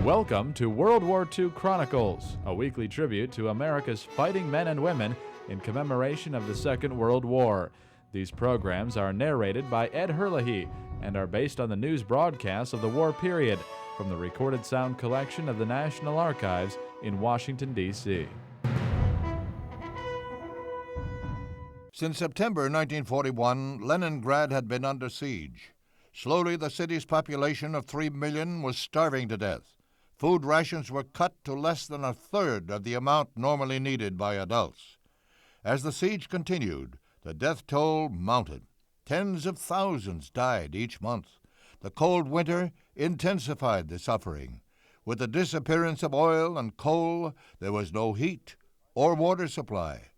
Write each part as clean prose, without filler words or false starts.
Welcome to World War II Chronicles, a weekly tribute to America's fighting men and women in commemoration of the Second World War. These programs are narrated by Ed Herlihy and are based on the news broadcasts of the war period from the recorded sound collection of the National Archives in Washington, D.C. Since September 1941, Leningrad had been under siege. Slowly, the city's population of 3 million was starving to death. Food rations were cut to less than a third of the amount normally needed by adults. As the siege continued, the death toll mounted. Tens of thousands died each month. The cold winter intensified the suffering. With the disappearance of oil and coal, there was no heat or water supply.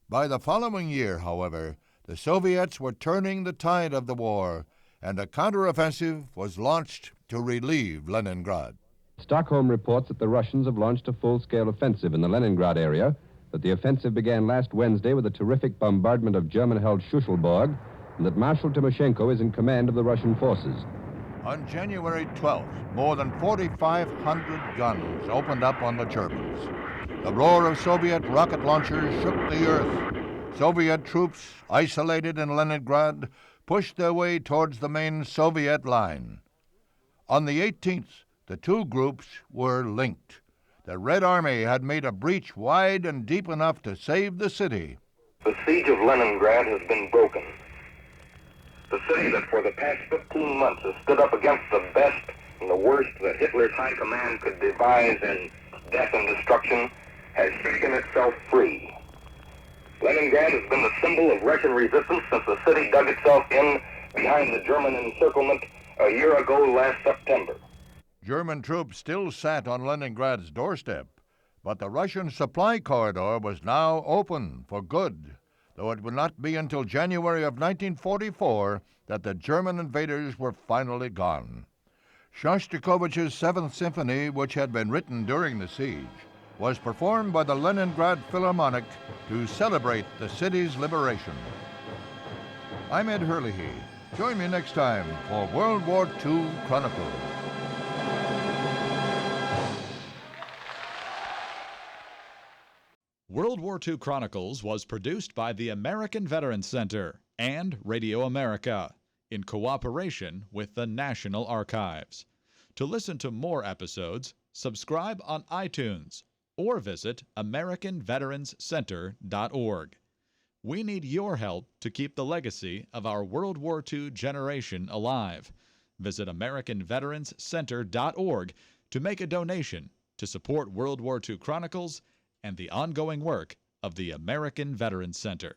By the following year, however, the Soviets were turning the tide of the war, and a counteroffensive was launched to relieve Leningrad. Stockholm reports that the Russians have launched a full-scale offensive in the Leningrad area, that the offensive began last Wednesday with a terrific bombardment of German-held Schusselburg, and that Marshal Timoshenko is in command of the Russian forces. On January 12th, more than 4,500 guns opened up on the Germans. The roar of Soviet rocket launchers shook the earth. Soviet troops, isolated in Leningrad, pushed their way towards the main Soviet line. On the 18th, the two groups were linked. The Red Army had made a breach wide and deep enough to save the city. The siege of Leningrad has been broken. The city that for the past 15 months has stood up against the best and the worst that Hitler's high command could devise in death and destruction has shaken itself free. Leningrad has been the symbol of Russian resistance since the city dug itself in behind the German encirclement a year ago last September. German troops still sat on Leningrad's doorstep, but the Russian supply corridor was now open for good, though it would not be until January of 1944 that the German invaders were finally gone. Shostakovich's Seventh Symphony, which had been written during the siege, was performed by the Leningrad Philharmonic to celebrate the city's liberation. I'm Ed Herlihy. Join me next time for World War II Chronicles. World War II Chronicles was produced by the American Veterans Center and Radio America in cooperation with the National Archives. To listen to more episodes, subscribe on iTunes or visit AmericanVeteransCenter.org. We need your help to keep the legacy of our World War II generation alive. Visit AmericanVeteransCenter.org to make a donation to support World War II Chronicles and the ongoing work of the American Veterans Center.